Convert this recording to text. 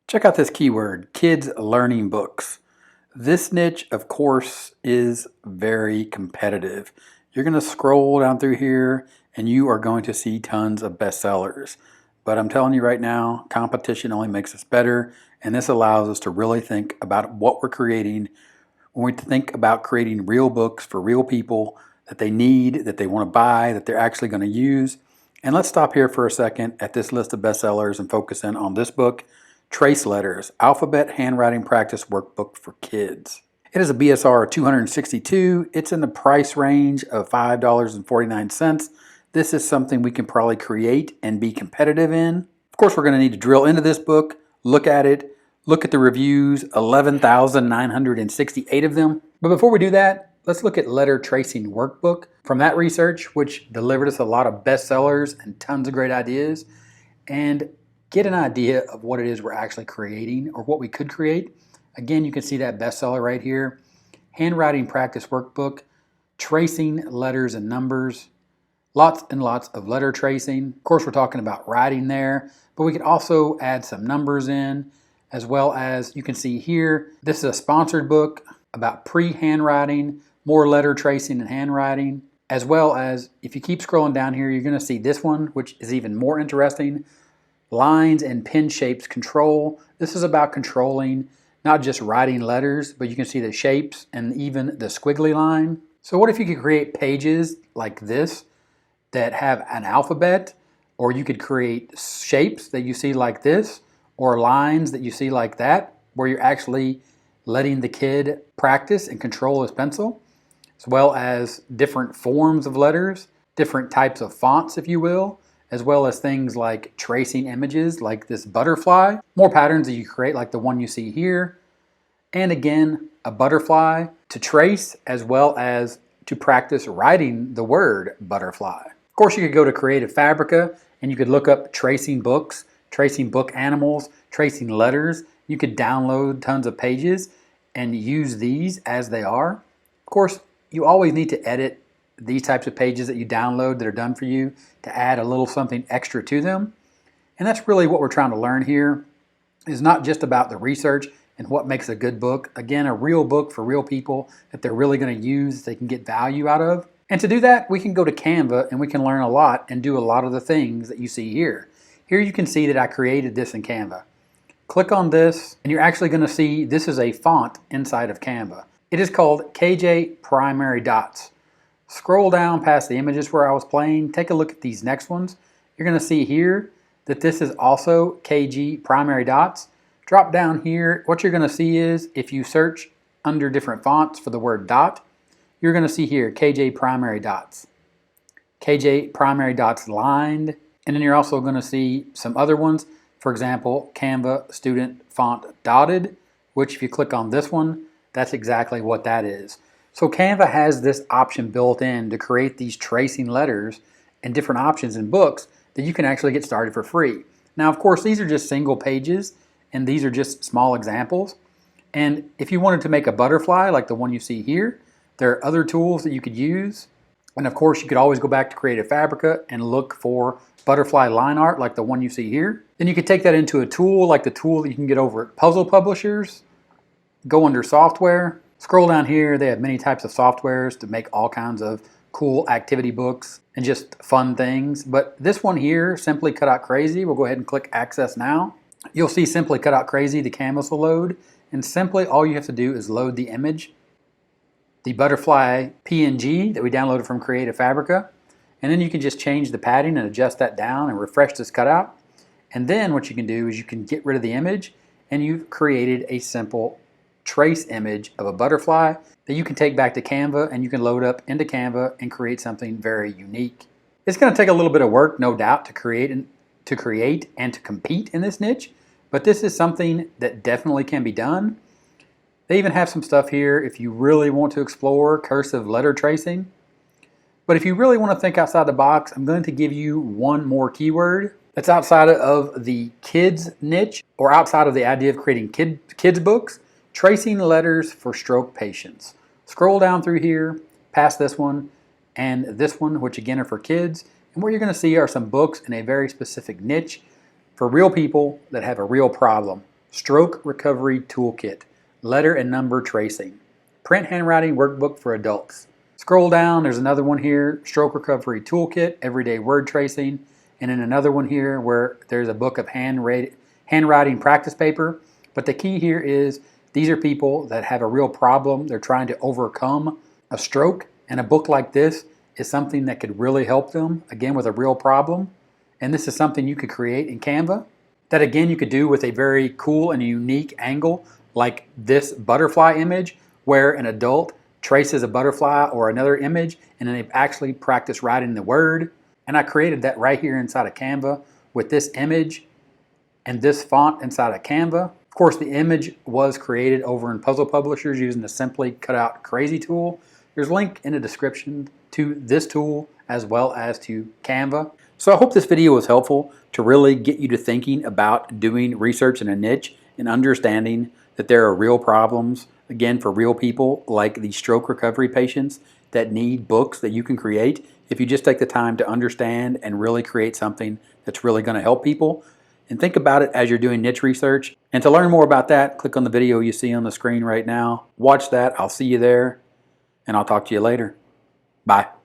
Check out this keyword, kids learning books. This niche, of course, is very competitive. You're going to scroll down through here and you are going to see tons of bestsellers. But I'm telling you right now, competition only makes us better, and this allows us to really think about what we're creating when we think about creating real books for real people that they need, that they want to buy, that they're actually going to use. And let's stop here for a second at this list of bestsellers and focus in on this book, Trace Letters, Alphabet Handwriting Practice Workbook for Kids. It is a BSR 262. It's in the price range of $5.49. This is something we can probably create and be competitive in. Of course, we're going to need to drill into this book, look at it, look at the reviews, 11,968 of them. But before we do that, let's look at Letter Tracing Workbook. From that research, which delivered us a lot of bestsellers and tons of great ideas, and get an idea of what it is we're actually creating or what we could create. Again, you can see that bestseller right here. Handwriting Practice Workbook, Tracing Letters and Numbers, lots and lots of letter tracing. Of course, we're talking about writing there, but we could also add some numbers in, as well as you can see here, this is a sponsored book about pre-handwriting, more letter tracing and handwriting, as well as if you keep scrolling down here, you're going to see this one, which is even more interesting. Lines and pen shapes control. This is about controlling not just writing letters, but you can see the shapes and even the squiggly line. So what if you could create pages like this that have an alphabet, or you could create shapes that you see like this, or lines that you see like that, where you're actually letting the kid practice and control his pencil, as well as different forms of letters, different types of fonts, if you will, as well as things like tracing images like this butterfly, more patterns that you create like the one you see here, and again, a butterfly to trace as well as to practice writing the word butterfly. Of course, you could go to Creative Fabrica and you could look up tracing books, tracing book animals, tracing letters. You could download tons of pages and use these as they are. Of course, you always need to edit these types of pages that you download that are done for you to add a little something extra to them. And that's really what we're trying to learn here, is not just about the research and what makes a good book. Again, a real book for real people that they're really going to use, they can get value out of. And to do that, we can go to Canva and we can learn a lot and do a lot of the things that you see here. Here you can see that I created this in Canva. Click on this and you're actually going to see this is a font inside of Canva. It is called KJ Primary Dots. Scroll down past the images where I was playing, take a look at these next ones. You're going to see here that this is also KG Primary Dots. Drop down here, what you're going to see is if you search under different fonts for the word dot, you're going to see here KJ Primary Dots. KJ Primary Dots lined, and then you're also going to see some other ones. For example, Canva Student Font Dotted, which if you click on this one, that's exactly what that is. So Canva has this option built in to create these tracing letters and different options in books that you can actually get started for free. Now, of course, these are just single pages and these are just small examples. And if you wanted to make a butterfly like the one you see here, there are other tools that you could use. And of course, you could always go back to Creative Fabrica and look for butterfly line art like the one you see here. Then you could take that into a tool like the tool that you can get over at Puzzle Publishers. Go under software. Scroll down here, they have many types of softwares to make all kinds of cool activity books and just fun things. But this one here, Simply Cut Out Crazy, we'll go ahead and click Access Now. You'll see Simply Cut Out Crazy, the canvas will load, and simply all you have to do is load the image, the butterfly PNG that we downloaded from Creative Fabrica, and then you can just change the padding and adjust that down and refresh this cutout. And then what you can do is you can get rid of the image and you've created a simple trace image of a butterfly that you can take back to Canva and you can load up into Canva and create something very unique. It's going to take a little bit of work, no doubt, to create and to compete in this niche, but this is something that definitely can be done. They even have some stuff here if you really want to explore cursive letter tracing. But if you really want to think outside the box, I'm going to give you one more keyword that's outside of the kids niche or outside of the idea of creating kids books. Tracing letters for stroke patients. Scroll down through here, past this one, and this one, which again are for kids. And what you're going to see are some books in a very specific niche for real people that have a real problem. Stroke Recovery Toolkit, Letter and Number Tracing, Print Handwriting Workbook for Adults. Scroll down, there's another one here, Stroke Recovery Toolkit, Everyday Word Tracing, and then another one here where there's a book of handwriting practice paper. But the key here is these are people that have a real problem. They're trying to overcome a stroke, and a book like this is something that could really help them, again, with a real problem. And this is something you could create in Canva that, again, you could do with a very cool and unique angle like this butterfly image where an adult traces a butterfly or another image and then they've actually practiced writing the word. And I created that right here inside of Canva with this image and this font inside of Canva. Of course, the image was created over in Puzzle Publishers using the Simply Cut Out Crazy tool. There's a link in the description to this tool as well as to Canva. So I hope this video was helpful to really get you to thinking about doing research in a niche and understanding that there are real problems, again, for real people like these stroke recovery patients that need books that you can create if you just take the time to understand and really create something that's really going to help people. And think about it as you're doing niche research. And to learn more about that, click on the video you see on the screen right now. Watch that. I'll see you there, and I'll talk to you later. Bye.